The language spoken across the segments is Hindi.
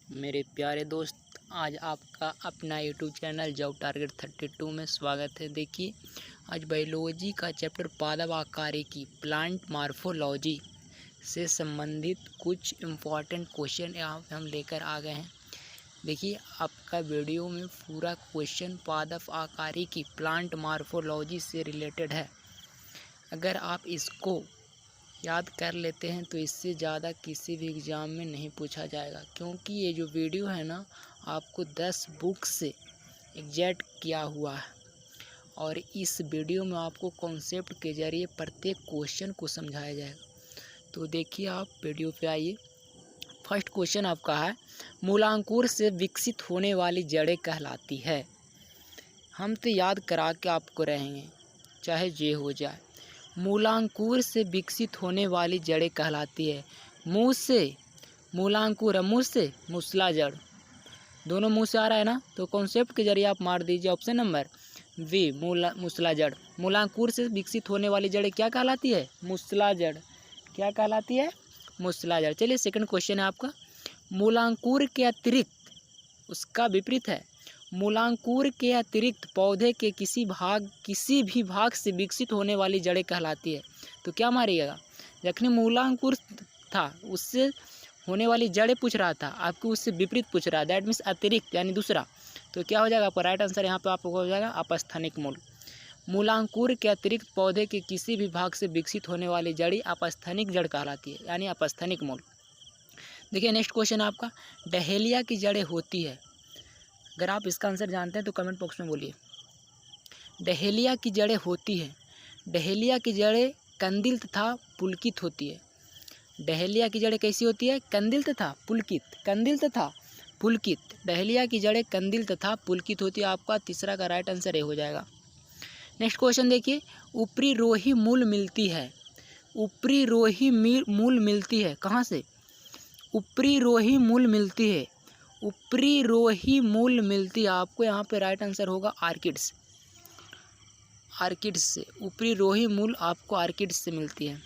मेरे प्यारे दोस्त, आज आपका अपना यूट्यूब चैनल जॉब टारगेट 32 में स्वागत है। देखिए, आज बायोलॉजी का चैप्टर पादप आकारिकी प्लांट मॉर्फोलॉजी से संबंधित कुछ इम्पॉर्टेंट क्वेश्चन यहाँ पे हम लेकर आ गए हैं। देखिए, आपका वीडियो में पूरा क्वेश्चन पादप आकारिकी प्लांट मॉर्फोलॉजी से रिलेटेड है। अगर आप इसको याद कर लेते हैं तो इससे ज़्यादा किसी भी एग्ज़ाम में नहीं पूछा जाएगा, क्योंकि ये जो वीडियो है ना, आपको 10 बुक से एग्जैक्ट किया हुआ है और इस वीडियो में आपको कॉन्सेप्ट के ज़रिए प्रत्येक क्वेश्चन को समझाया जाएगा। तो देखिए, आप वीडियो पे आइए। फर्स्ट क्वेश्चन आपका है, मूलांकुर से विकसित होने वाली जड़ें कहलाती है। हम तो याद करा के आपको रहेंगे, चाहे जे हो जाए। मूलांकुर से विकसित होने वाली जड़ें कहलाती है। मुँह से मूलांकुर, मुँह से मूसला जड़, दोनों मुँह से आ रहा है ना, तो कॉन्सेप्ट के जरिए आप मार दीजिए ऑप्शन नंबर वी, मूसला जड़। मूलांकुर से विकसित होने वाली जड़ें क्या कहलाती है? मूसला जड़। क्या कहलाती है? मूसला जड़। चलिए, सेकंड क्वेश्चन है आपका, मूलांकुर के अतिरिक्त, उसका विपरीत है, मूलांकुर के अतिरिक्त पौधे के किसी भी भाग से विकसित होने वाली जड़ें कहलाती है। तो क्या मारिएगा? जखनी मूलांकुर था उससे होने वाली जड़ें पूछ रहा था, आपको उससे विपरीत पूछ रहा है, दैट मीन्स अतिरिक्त यानी दूसरा। तो क्या हो जाएगा आपका राइट आंसर? यहाँ पे आपको हो जाएगा अपस्थानिक मूल। मूलांकुर के अतिरिक्त पौधे के किसी भी भाग से विकसित होने वाली जड़ी अपस्थानिक जड़ कहलाती है, यानी अपस्थानिक मूल। देखिए, नेक्स्ट क्वेश्चन आपका, डहेलिया की जड़ें होती है। अगर आप इसका आंसर जानते हैं तो कमेंट बॉक्स में बोलिए। डहेलिया की जड़ें होती है। डहेलिया की जड़ें कंदील तथा पुलकित होती है। डहेलिया की जड़ें कैसी होती है? कंदील तथा पुलकित। कंदील तथा पुलकित। डहेलिया की जड़ें कंदील तथा पुलकित होती है। आपका तीसरा का राइट आंसर ये हो जाएगा। नेक्स्ट क्वेश्चन देखिए, ऊपरी रोही मूल मिलती है। ऊपरी रोही मूल मिलती है कहाँ से? ऊपरी रोही मूल मिलती है। ऊपरी रोही मूल मिलती है, आपको यहाँ पे राइट आंसर होगा आर्किड्स। आर्किड्स से ऊपरी रोही मूल आपको आर्किड्स से मिलती है।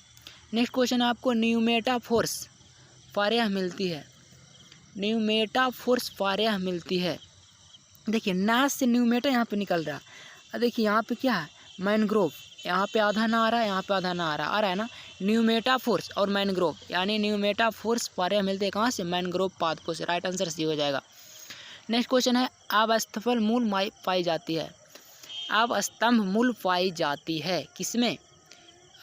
नेक्स्ट क्वेश्चन आपको, न्यूमेटाफोर्स प्रायः मिलती है। न्यूमेटाफोर्स प्रायः मिलती है। देखिए, नाश से न्यूमेटा यहाँ पे निकल रहा है। देखिए यहाँ पे क्या है? मैनग्रोव। यहाँ पे आधा ना आ रहा है, यहाँ पे आधा ना आ रहा है ना। न्यूमेटाफोर्स और मैनग्रोव, यानी न्यूमेटाफोर्स प्रायः मिलते हैं कहाँ से? मैनग्रोव पादपों से। राइट आंसर सी हो जाएगा। नेक्स्ट क्वेश्चन है, अवस्थफल मूल पाई जाती है। अवस्तंभ मूल पाई जाती है किसमें?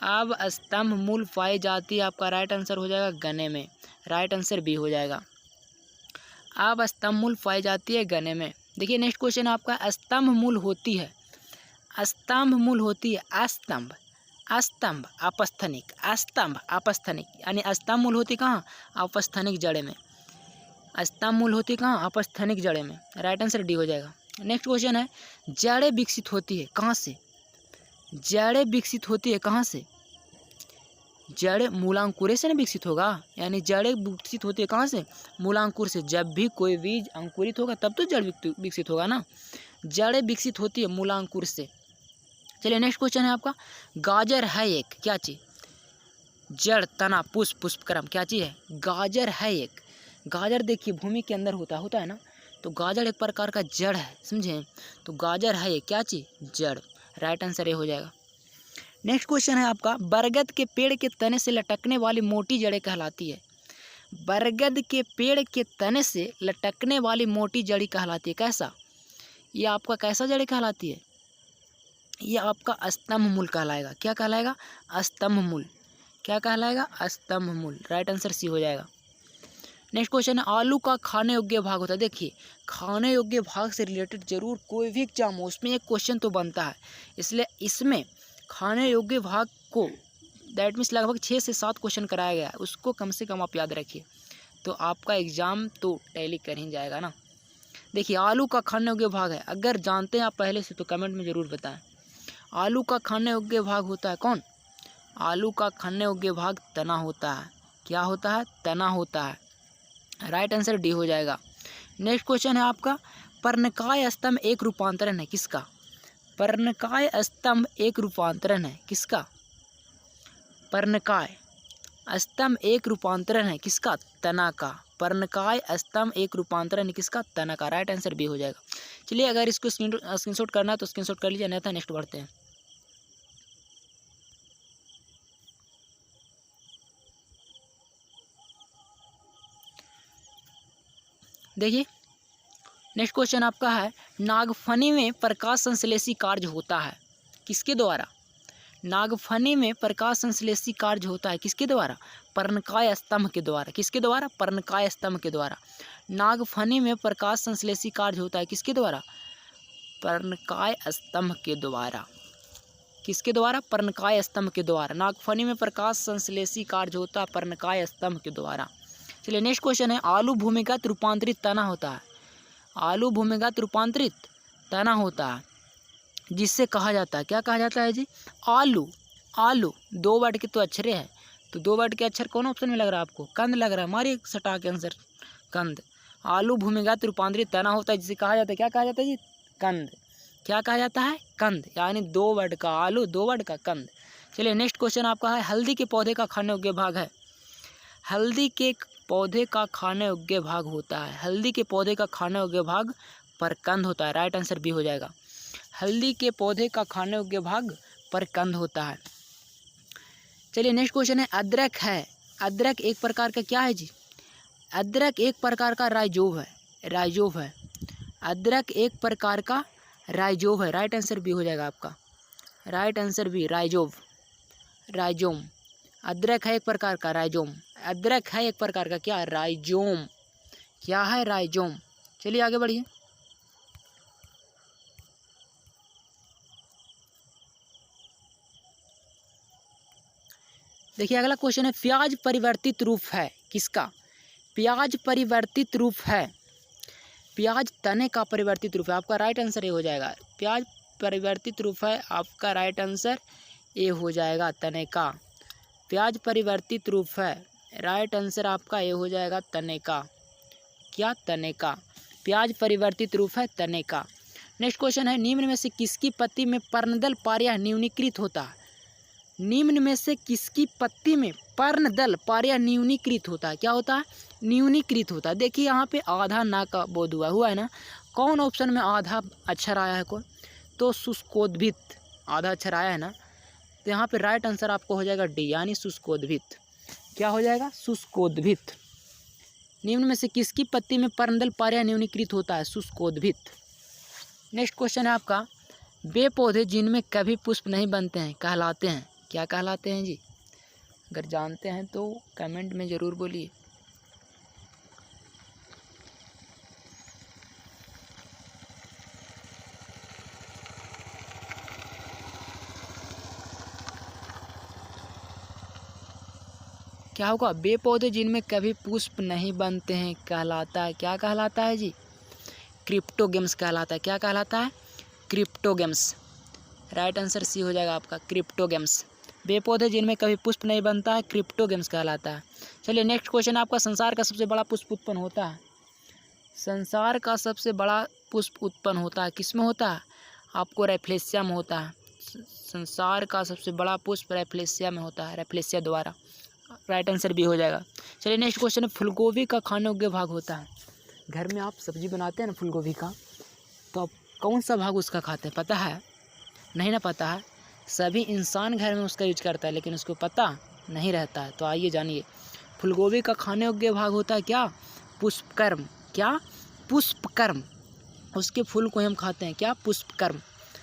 अवस्तंभ मूल पाई जाती है, आपका राइट आंसर हो जाएगा गन्ने में। राइट आंसर बी हो जाएगा। अवस्तंभ मूल पाई जाती है गन्ने में। देखिए, नेक्स्ट क्वेश्चन आपका, स्तंभ मूल होती है। स्तंभ मूल होती है अस्तंभ। अस्तंभ अपस्थनिक, अस्तंभ अपस्थनिक, यानी स्तंभ मूल होती कहाँ? अपस्थनिक जड़े में। स्तंभ मूल होती कहाँ? अपस्थनिक जड़े में। राइट आंसर डी हो जाएगा। नेक्स्ट क्वेश्चन है, जड़ें विकसित होती है कहाँ से? जड़ें विकसित होती है कहाँ से? जड़ मूलांकुर से न विकसित होगा, यानी जड़ें विकसित होती है कहाँ से? मूलांकुर से। जब भी कोई बीज अंकुरित होगा तब तो जड़ विकसित होगा ना। जड़ें विकसित होती है मूलांकुर से। चलिए, नेक्स्ट क्वेश्चन है आपका, गाजर है एक क्या चीज? जड़, तना, पुष्प, पुष्पक्रम, क्या चीज है? गाजर है एक। गाजर देखिए भूमि के अंदर होता है ना, तो गाजर एक प्रकार का जड़ है, समझे? तो गाजर है एक क्या चीज? जड़। राइट आंसर ये हो जाएगा। नेक्स्ट क्वेश्चन है आपका, बरगद के पेड़ के तने से लटकने वाली मोटी जड़ें कहलाती है। बरगद के पेड़ के तने से लटकने वाली मोटी जड़ी कहलाती है कैसा? ये आपका कैसा जड़ी कहलाती है? ये आपका स्तंभ मूल कहलाएगा। क्या कहलाएगा? स्तंभ मूल। क्या कहलाएगा? स्तंभ मूल। राइट आंसर सी हो जाएगा। नेक्स्ट क्वेश्चन है, आलू का खाने योग्य भाग होता है। देखिए, खाने योग्य भाग से रिलेटेड जरूर कोई भी एग्जाम हो उसमें एक क्वेश्चन तो बनता है, इसलिए इसमें खाने योग्य भाग को दैट मीन्स लगभग 6 से 7 क्वेश्चन कराया गया है, उसको कम से कम आप याद रखिए, तो आपका एग्जाम तो टैली कर ही जाएगा ना। देखिए, आलू का खाने योग्य भाग है, अगर जानते हैं आप पहले से तो कमेंट में ज़रूर बताएं। आलू का खाने योग्य भाग होता है कौन? आलू का खाने योग्य भाग तना होता है। क्या होता है? तना होता है। राइट आंसर डी हो जाएगा। नेक्स्ट क्वेश्चन है आपका, पर्णकाय स्तंभ एक रूपांतरण है किसका? पर्णकाय स्तंभ एक रूपांतरण है किसका? पर्णकाय स्तंभ एक रूपांतरण है किसका? तना का। पर्णकाय स्तंभ एक रूपांतरण किसका? तना का। राइट आंसर बी हो जाएगा। चलिए अगर इसको स्क्रीनशॉट करना है तो स्क्रीनशॉट कर लीजिए, अन्यथा नेक्स्ट बढ़ते हैं। देखिए नेक्स्ट क्वेश्चन आपका है, नागफनी में प्रकाश संश्लेषी कार्य होता है किसके द्वारा? नागफनी में प्रकाश संश्लेषी कार्य होता है किसके द्वारा? पर्णकाय स्तंभ के द्वारा। किसके द्वारा? पर्णकाय स्तंभ के द्वारा। नागफनी में प्रकाश संश्लेषी कार्य होता है किसके द्वारा? पर्णकाय स्तंभ के द्वारा। किसके द्वारा? पर्णकाय स्तंभ के द्वारा। नागफनी में प्रकाश संश्लेषी कार्य होता है पर्णकाय स्तंभ के द्वारा। चलिए नेक्स्ट क्वेश्चन है, आलू भूमिगत रूपांतरित तना होता है। आलू भूमिगत रूपांतरित तना होता है जिससे कहा जाता है, क्या कहा जाता है जी? आलू। आलू 2 वर्ड के तो अक्षरे हैं, तो 2 वर्ड के अक्षर कौन ऑप्शन में लग रहा है आपको? कंद लग रहा है। हमारी सटा के आंसर कंद। आलू भूमिगत रूपांतरित तना होता है जिसे कहा जाता है, क्या कहा जाता है जी? कंद। क्या कहा जाता है? कंद। यानी 2 वर्ड का आलू, 2 वर्ड का कंद। चलिए नेक्स्ट क्वेश्चन आपका है, हल्दी के पौधे का खाने योग्य भाग है। हल्दी के पौधे का खाने योग्य भाग होता है। हल्दी के पौधे का खाने योग्य भाग परकंद होता है। राइट आंसर बी हो जाएगा। हल्दी के पौधे का खाने योग्य भाग परकंद होता है। चलिए नेक्स्ट क्वेश्चन है, अदरक है। अदरक एक प्रकार का क्या है जी? अदरक एक प्रकार का राइजोव है। राइजोव है। अदरक एक प्रकार का राइजोव है। राइट आंसर बी हो जाएगा आपका। Right answer B, rhizome. Rhizome. अदरक है एक प्रकार का राइजोम। अदरक है एक प्रकार का क्या? राइजोम। क्या है? राइजोम। चलिए आगे बढ़िए। देखिए अगला क्वेश्चन है, प्याज परिवर्तित रूप है किसका? प्याज परिवर्तित रूप है। प्याज तने का परिवर्तित रूप है। आपका राइट आंसर ए हो जाएगा। प्याज परिवर्तित रूप है। आपका राइट आंसर ए हो जाएगा, तने का। प्याज परिवर्तित रूप है। राइट आंसर आपका ए हो जाएगा, तने का। क्या? तने का। प्याज परिवर्तित रूप है, तने का। नेक्स्ट क्वेश्चन है, निम्न में से किसकी पत्ती में पर्णदल प्रायः न्यूनीकृत होता है? निम्न में से किसकी पत्ती में पर्णदल प्रायः न्यूनीकृत होता है? क्या होता है? न्यूनीकृत होता है। देखिए यहाँ पे आधा ना का बोध हुआ है ना। कौन ऑप्शन में आधा अक्षर आया है कौन? तो शुष्कोद्भिद आधा अक्षर आया है ना, तो यहाँ पे राइट आंसर आपको हो जाएगा डी, यानी शुष्कोद्भिद। क्या हो जाएगा? शुष्कोद्भिद। निम्न में से किसकी पत्ती में पर्णदल प्रायः न्यूनीकृत होता है? शुष्कोद्भिद। नेक्स्ट क्वेश्चन है आपका, वे पौधे जिनमें कभी पुष्प नहीं बनते हैं कहलाते हैं, क्या कहलाते हैं जी? अगर जानते हैं तो कमेंट में ज़रूर बोलिए। क्या होगा? वे पौधे जिनमें कभी पुष्प नहीं बनते हैं कहलाता है, क्या कहलाता है जी? क्रिप्टोगेम्स कहलाता है। क्या कहलाता है? क्रिप्टोगेम्स। राइट आंसर सी हो जाएगा आपका, क्रिप्टोगेम्स। वे पौधे जिनमें कभी पुष्प नहीं बनता है क्रिप्टोगेम्स कहलाता है। चलिए नेक्स्ट क्वेश्चन आपका, संसार का सबसे बड़ा पुष्प उत्पन्न होता है। संसार का सबसे बड़ा पुष्प उत्पन्न होता है किसमें होता है? आपको रैफ्लेशिया में होता है। संसार का सबसे बड़ा पुष्प रैफ्लेशिया में होता है, रैफ्लेशिया द्वारा। राइट आंसर भी हो जाएगा। चलिए नेक्स्ट क्वेश्चन है, फूलगोभी का खाने योग्य भाग होता है। घर में आप सब्जी बनाते हैं ना फूलगोभी का, तो आप कौन सा भाग उसका खाते हैं? पता है? नहीं ना पता है। सभी इंसान घर में उसका यूज करता है लेकिन उसको पता नहीं रहता है। तो आइए जानिए, फूलगोभी का खाने योग्य भाग होता है क्या? पुष्पकर्म। क्या? पुष्पकर्म। उसके फूल को हम खाते हैं, क्या? पुष्पकर्म।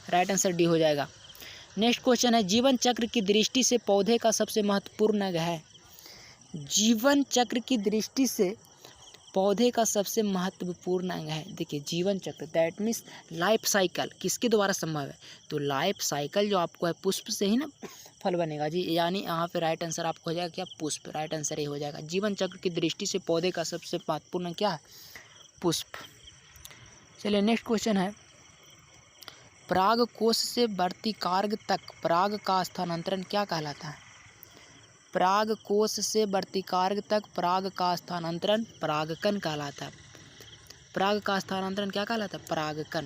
राइट आंसर डी हो जाएगा। नेक्स्ट क्वेश्चन है, जीवन चक्र की दृष्टि से पौधे का सबसे महत्वपूर्ण अंग है। जीवन चक्र की दृष्टि से पौधे का सबसे महत्वपूर्ण अंग है। देखिए जीवन चक्र दैट मीन्स लाइफ साइकिल किसके द्वारा संभव है? तो लाइफ साइकिल जो आपको है पुष्प से ही ना फल बनेगा जी, यानी यहाँ पे राइट आंसर आपको हो जाएगा क्या? पुष्प। राइट आंसर ये हो जाएगा। जीवन चक्र की दृष्टि से पौधे का सबसे महत्वपूर्ण क्या है? पुष्प। चलिए नेक्स्ट क्वेश्चन है, पराग कोश से वर्तिकार्ग तक पराग का स्थानांतरण क्या कहलाता है? पराग कोश से वर्तिकार्ग तक पराग का स्थानांतरण परागकण कहलाता है। पराग का स्थानांतरण क्या कहलाता है? परागकण।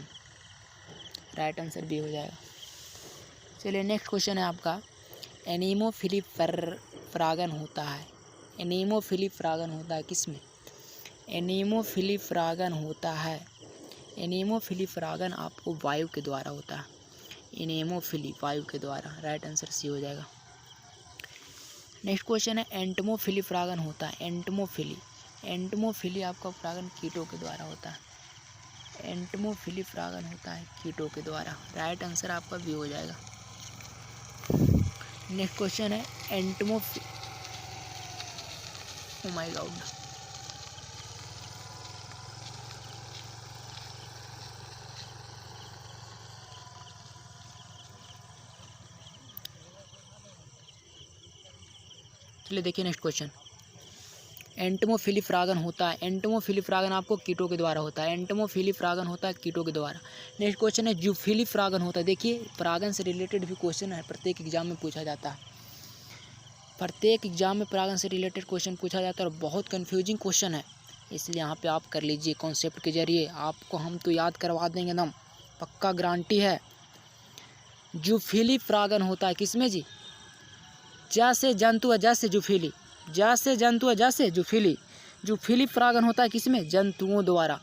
राइट आंसर बी हो जाएगा। चलिए नेक्स्ट क्वेश्चन है आपका, एनीमोफिली परागन होता है। एनीमोफिली परागन होता है किसमें? एनीमोफिली परागण होता है। एनीमोफिली परागण आपको वायु के द्वारा होता है। एनीमोफिली वायु के द्वारा, राइट आंसर सी हो जाएगा। नेक्स्ट क्वेश्चन है एंटमोफिली परागण होता है। एंटमोफिली, एंटमोफिली आपका परागण कीटों के द्वारा होता है। एंटमोफिली परागण होता है कीटों के द्वारा, राइट आंसर आपका बी हो जाएगा। नेक्स्ट क्वेश्चन है ओ माय गॉड, चलिए देखिए नेक्स्ट क्वेश्चन। एंटमोफिली परागण होता है। एंटमोफिली परागण आपको कीटों के द्वारा होता है। एंटमोफिली परागण होता है कीटों के द्वारा। नेक्स्ट क्वेश्चन है जूफिली परागण होता है। देखिए परागण से रिलेटेड भी क्वेश्चन है, प्रत्येक एग्जाम में पूछा जाता है। प्रत्येक एग्जाम में परागण से रिलेटेड क्वेश्चन पूछा जाता है और बहुत कन्फ्यूजिंग क्वेश्चन है, इसलिए यहाँ पे आप कर लीजिए कॉन्सेप्ट के जरिए। आपको हम तो याद करवा देंगे एकदम, पक्का गारंटी है। जूफिली परागण होता है किसमें जी? जैसे जंतु है जैसे जूफिली, जैसे जंतु है जैसे जूफिली। जूफिली परागण होता है किसमें? जंतुओं द्वारा।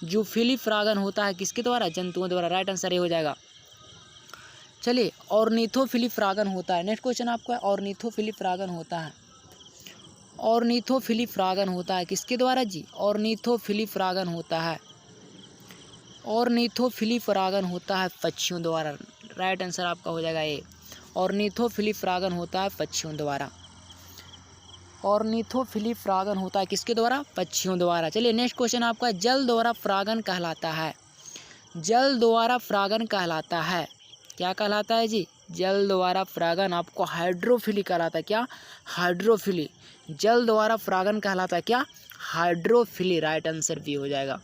जूफिली परागण होता है किसके द्वारा? जंतुओं द्वारा, राइट आंसर ये हो जाएगा। चलिए ऑर्निथोफिली परागण होता है। नेक्स्ट क्वेश्चन आपका है ऑर्निथोफिली परागण होता है। ऑर्निथोफिली परागण होता है किसके द्वारा जी? ऑर्निथोफिली परागण होता है, ऑर्निथोफिली परागण होता है पक्षियों द्वारा, राइट आंसर आपका हो जाएगा ए। ऑर्निथोफिली परागण होता है पक्षियों द्वारा। ऑर्निथोफिली परागण होता है किसके द्वारा? पक्षियों द्वारा। चलिए नेक्स्ट क्वेश्चन आपका जल द्वारा परागण कहलाता है। जल द्वारा परागण कहलाता है, क्या कहलाता है जी? जल द्वारा परागण आपको हाइड्रोफिली कहलाता है। क्या? हाइड्रोफिली। जल द्वारा परागण कहलाता है क्या? हाइड्रोफिली, राइट आंसर बी हो जाएगा।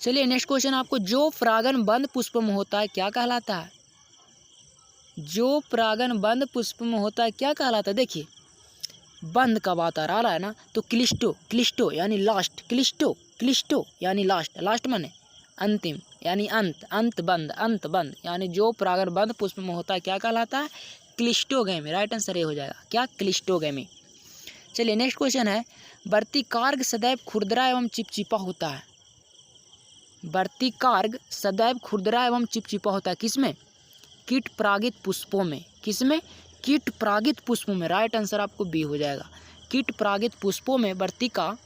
चलिए नेक्स्ट क्वेश्चन आपको जो परागण बंद पुष्प में होता है क्या कहलाता है? जो परागण बंद पुष्प में होता है क्या कहलाता है? देखिए बंद का बात आ रहा है ना, तो क्लिस्टो, क्लिस्टो यानी लास्ट, क्लिस्टो, क्लिस्टो यानी लास्ट, लास्ट माने अंतिम यानी अंत, अंत बंद, अंत बंद यानी जो परागण बंद पुष्प में होता है क्या कहलाता है? क्लिस्टोगैमी, राइट आंसर ये हो जाएगा। क्या? क्लिस्टोगैमी। चलिए नेक्स्ट क्वेश्चन है वर्तिकार्ग सदैव खुरदरा एवं चिपचिपा होता है। वर्तिकार्ग सदैव खुरदरा एवं चिपचिपा होता है किसमें? कीट परागित पुष्पों में। किसमें? कीट परागित पुष्पों में, राइट आंसर आपको बी हो जाएगा। कीट परागित पुष्पों में वर्तिका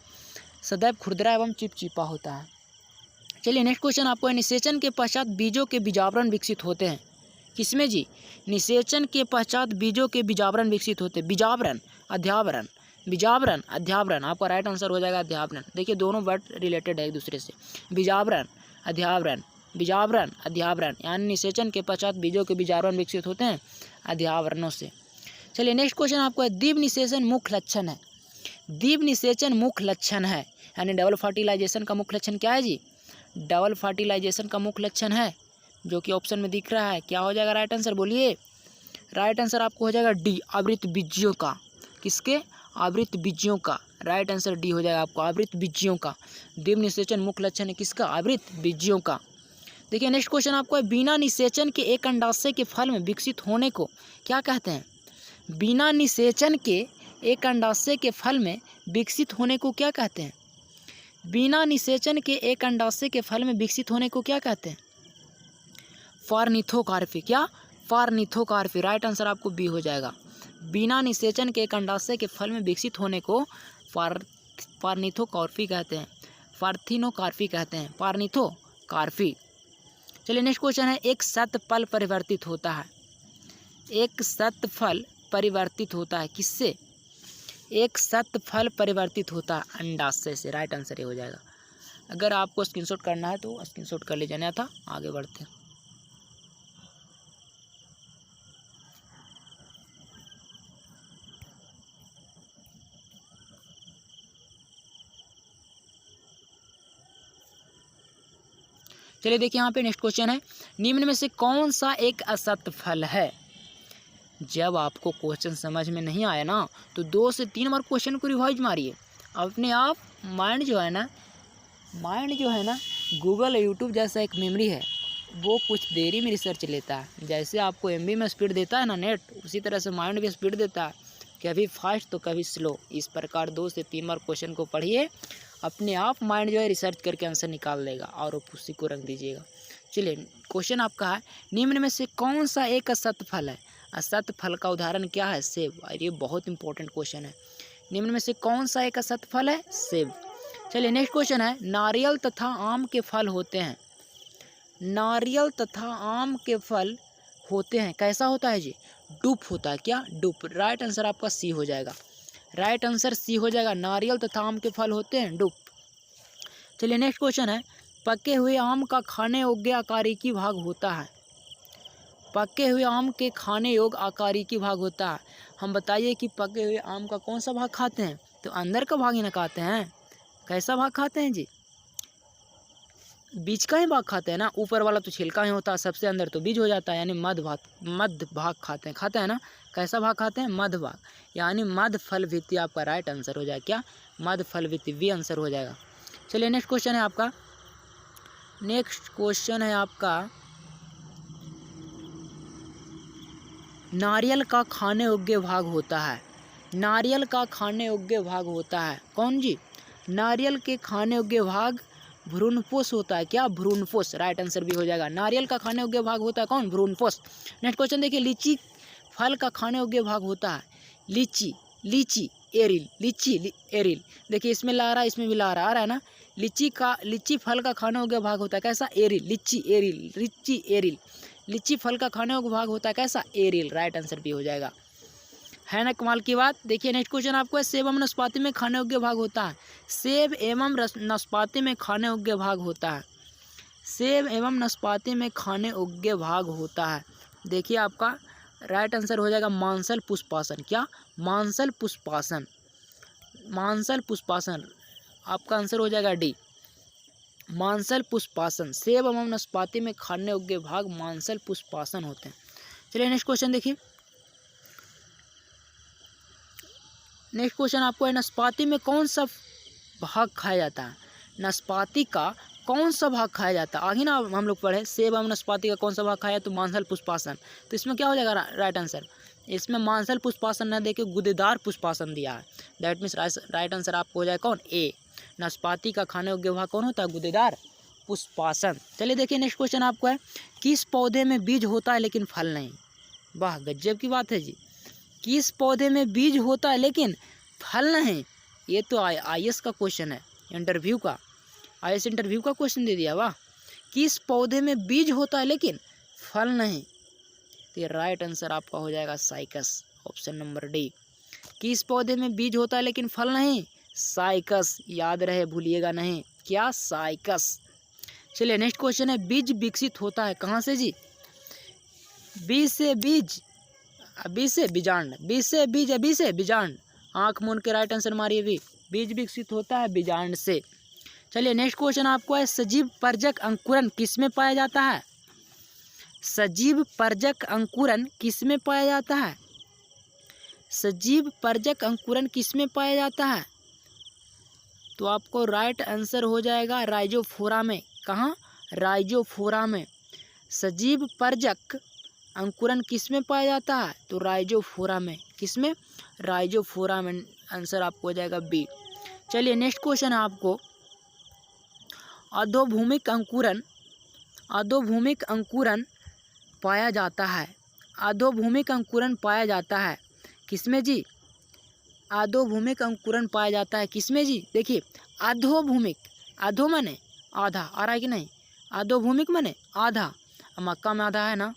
सदैव खुरदरा एवं चिपचिपा होता है। चलिए नेक्स्ट क्वेश्चन आपको है निषेचन के पश्चात बीजों के बीजावरण विकसित होते हैं किसमें जी? निषेचन के पश्चात बीजों के बीजावरण विकसित होते हैं। बीजावरण, अध्यावरण, बीजावरण, अध्यावरण, आपका राइट आंसर हो जाएगा अध्यावरण। देखिए दोनों वर्ड रिलेटेड है एक दूसरे से, बीजावरण, अध्यावरण, बीजावरण, अध्यावरण यानी निषेचन के पश्चात बीजों के बीजावरण विकसित होते हैं अध्यावरणों से। चलिए नेक्स्ट क्वेश्चन आपको है द्वीप निषेचन मुख्य लक्षण है। द्वीप निषेचन मुख्य लक्षण है यानी डबल फर्टिलाइजेशन का मुख्य लक्षण क्या है जी? डबल फर्टिलाइजेशन का मुख्य लक्षण है जो कि ऑप्शन में दिख रहा है, क्या हो जाएगा राइट आंसर? बोलिए। राइट आंसर आपको हो जाएगा डी, आवृत बीजियों का। किसके? आवृत बीजियों का, राइट आंसर डी हो जाएगा आपको, आवृत बीजियों का। द्वीप निषेचन मुख्य लक्षण है किसका? आवृत बीजियों का। देखिए नेक्स्ट क्वेश्चन आपको है बिना निषेचन के एक अंडाशय के फल में विकसित होने को क्या कहते हैं? बिना निषेचन के एक अंडाशय के फल में विकसित होने को क्या कहते हैं? बिना निषेचन के एक अंडाशय के फल में विकसित होने को क्या कहते हैं? फार्निथोकार्पी। क्या? फार्निथोकार्पी, राइट आंसर आपको बी हो जाएगा। बिना निषेचन के एक अंडाशय के फल में विकसित होने को फार्निथोकार्पी कहते हैं, फार्थिनोकार्पी कहते हैं, फार्निथोकार्पी। चलिए नेक्स्ट क्वेश्चन है एक शतफल परिवर्तित होता है। एक शतफल परिवर्तित होता है किससे? एक शतफल परिवर्तित होता है अंडाशय से, राइट आंसर ये हो जाएगा। अगर आपको स्क्रीनशॉट करना है तो स्क्रीनशॉट कर लीजिए, नहीं था आगे बढ़ते हैं। चलिए देखिए यहाँ पे नेक्स्ट क्वेश्चन है निम्न में से कौन सा एक असत फल है? जब आपको क्वेश्चन समझ में नहीं आया ना तो 2 से 3 बार क्वेश्चन को रिवाइज मारिए, अपने आप माइंड जो है ना गूगल यूट्यूब जैसा एक मेमोरी है, वो कुछ देरी में रिसर्च लेता है। जैसे आपको एमबी में स्पीड देता है ना नेट, उसी तरह से माइंड भी स्पीड देता है, कभी फास्ट तो कभी स्लो। इस प्रकार 2 से 3 बार क्वेश्चन को पढ़िए, अपने आप माइंड जो है रिसर्च करके आंसर निकाल लेगा और आप उसी को रख दीजिएगा। चलिए क्वेश्चन आपका है, निम्न में से कौन सा एक असत फल है? असत फल का उदाहरण क्या है? सेब। और ये बहुत इंपॉर्टेंट क्वेश्चन है। निम्न में से कौन सा एक असत फल है? सेब। चलिए नेक्स्ट क्वेश्चन है, नारियल तथा आम के फल होते हैं। नारियल तथा आम के फल होते हैं, कैसा होता है जी? डुप होता है। क्या? डुप। राइट आंसर आपका सी हो जाएगा। राइट आंसर सी हो जाएगा। नारियल तथा आम के फल होते हैं डुप। चलिए नेक्स्ट क्वेश्चन है, पके हुए आम का खाने योग्य आकारिकी भाग होता है। पके हुए आम के खाने योग्य आकारिकी भाग होता है। हम बताइए कि पके हुए आम का कौन सा भाग खाते हैं? तो अंदर का भाग ही ना खाते हैं। कैसा भाग खाते हैं जी? बीज का ही भाग खाते हैं ना। ऊपर वाला तो छिलका ही होता है, सबसे अंदर तो बीज हो जाता है, यानी मध्य भाग खाते हैं ना। कैसा भाग खाते हैं? मध्य भाग, यानी मध्य फल वित्ती आपका राइट आंसर हो जाएगा। क्या? मध्य फल वित्ती, वी आंसर हो जाएगा। चलिए नेक्स्ट क्वेश्चन है आपका, नेक्स्ट क्वेश्चन है आपका, नारियल का खाने योग्य भाग होता है। नारियल का खाने योग्य भाग होता है कौन जी? नारियल के खाने योग्य भाग भ्रूणपोष होता है। क्या? भ्रूणपोष। राइट आंसर भी हो जाएगा। नारियल का खाने योग्य भाग होता है कौन? भ्रूणपोष। नेक्स्ट क्वेश्चन देखिए, लीची फल का खाने योग्य भाग होता है। लीची एरिल, लीची एरिल। देखिए इसमें ला रहा है, इसमें भी ला रहा है ना। लीची फल का खाने योग्य भाग होता है कैसा? एरिल। लीची एरिल। लीची फल का खाने योग्य भाग होता है कैसा? एरिल। राइट आंसर भी हो जाएगा। है ना कमाल की बात। देखिए नेक्स्ट क्वेश्चन आपको है, सेब एवं नाशपाती में खाने योग्य भाग होता है। सेब एवं नाशपाती में खाने योग्य भाग होता है। सेब एवं नाशपाती में खाने योग्य भाग होता है। देखिए आपका राइट आंसर हो जाएगा मांसल पुष्पासन। क्या? मांसल पुष्पासन। मांसल पुष्पासन आपका आंसर हो जाएगा डी, मांसल पुष्पासन। सेब एवं नाशपाती में खाने योग्य भाग मांसल पुष्पासन होते हैं। चलिए नेक्स्ट क्वेश्चन देखिए, नेक्स्ट क्वेश्चन आपको है, नाशपाती में कौन सा भाग खाया जाता है? नाशपाती का कौन सा भाग खाया जाता है? आगे ना हम लोग पढ़े, सेब एवं नाशपाती का कौन सा भाग खाया? तो मांसल पुष्पासन। तो इसमें क्या हो जाएगा राइट आंसर? इसमें मांसल पुष्पासन न देके गुदेदार पुष्पासन दिया है। दैट मीन्स राइट आंसर आपको हो जाए कौन? ए। नाशपाती का खाने योग्य भाग कौन होता है? गुदेदार पुष्पासन। चलिए देखिए नेक्स्ट क्वेश्चन आपको है, किस पौधे में बीज होता है लेकिन फल नहीं? वाह गजब की बात है जी। किस पौधे में बीज होता है लेकिन फल नहीं? ये तो आईएएस का क्वेश्चन है, इंटरव्यू का, आईएएस इंटरव्यू का क्वेश्चन दे दिया। वाह, किस पौधे में बीज होता है लेकिन फल नहीं? तो राइट आंसर आपका हो जाएगा साइकस, ऑप्शन नंबर डी। किस पौधे में बीज होता है लेकिन फल नहीं? साइकस। याद रहे, भूलिएगा नहीं। क्या? साइकस। चलिए नेक्स्ट क्वेश्चन है, बीज विकसित होता है कहाँ से जी? बीज से बीज, बीज से बीजांड, बीज से बीज, बीज से बीजांड। आंख मूंद के राइट आंसर मारिए भी। बीज विकसित होता है बीजांड से। चलिए नेक्स्ट क्वेश्चन आपको है, सजीव परजक अंकुरन किसमें पाया जाता है? सजीव परजक अंकुरन किसमें पाया जाता है? सजीव परजक अंकुरन किसमें पाया जाता है? तो आपको राइट आंसर हो जाएगा राइजोफोरा में। कहाँ? राइजोफोरा में। सजीव परजक अंकुरन किसमें पाया जाता है? तो राइजोफोरा में। किसमें? राइजोफोरा में। आंसर आपको हो जाएगा बी। चलिए नेक्स्ट क्वेश्चन है आपको, अधोभूमिक अंकुरन, अधोभूमिक अंकुरन पाया जाता है। अधोभूमिक अंकुरन पाया जाता है किसमें जी? अधोभूमिक अंकुरन पाया जाता है किसमें जी? देखिए अधोभूमिक, अधो माने आधा, आ रहा है कि नहीं? अधोभूमिक माने आधा, मक्का में आधा है ना।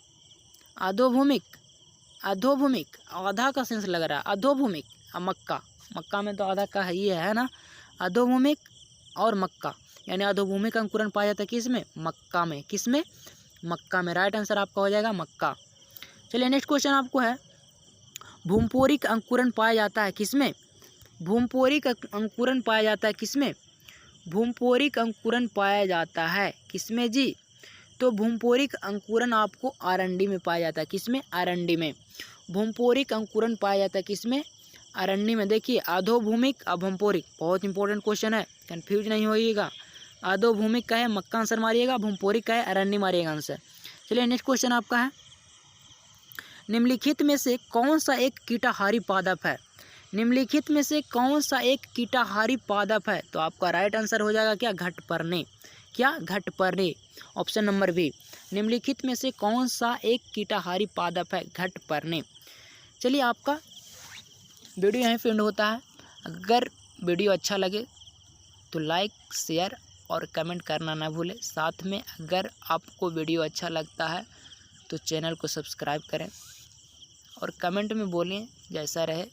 अधोभूमिक, अधोभूमिक आधा का सेंस लग रहा है। अधोभूमिक मक्का, मक्का में तो आधा का ही है ना। अधोभूमिक और मक्का, यानी अधोभूमिक अंकुरन पाया जाता है किसमें? मक्का में। किसमें? मक्का में। राइट आंसर आपका हो जाएगा मक्का। चलिए नेक्स्ट क्वेश्चन आपको है, भूमपोरिक अंकुरन पाया जाता है किसमें? भूमपोरिक अंकुरन पाया जाता है किसमें? भूमपोरिक अंकुरन पाया जाता है किसमें जी? तो भूमपोरिक अंकुरन आपको आरंडी में पाया जाता है। किसमें? आरंडी में। भूमपोरिक अंकुरन पाया जाता है किसमें? आरंडी में। देखिए अधोभूमिक और भूमपोरिक बहुत इंपॉर्टेंट क्वेश्चन है, कंफ्यूज नहीं होइएगा। अधोभूमिक का है मक्का आंसर मारिएगा, भूमपोरिक का है अरण्य मारिएगा आंसर। चलिए नेक्स्ट क्वेश्चन आपका है, निम्नलिखित में से कौन सा एक कीटाहारी पादप है? निम्नलिखित में से कौन सा एक कीटाहारी पादप है? तो आपका राइट आंसर हो जाएगा क्या? घटपर्णे। क्या? घटपर्णे। Option number B. निम्नलिखित में से कौन सा एक कीटाहारी पादप है? घटपर्णे। चलिए, आपका वीडियो यहीं पे एंड होता है। अगर वीडियो अच्छा लगे तो लाइक, शेयर और कमेंट करना ना भूलें। साथ में अगर आपको वीडियो अच्छा लगता है तो चैनल को सब्सक्राइब करें और कमेंट में बोलें जैसा रहे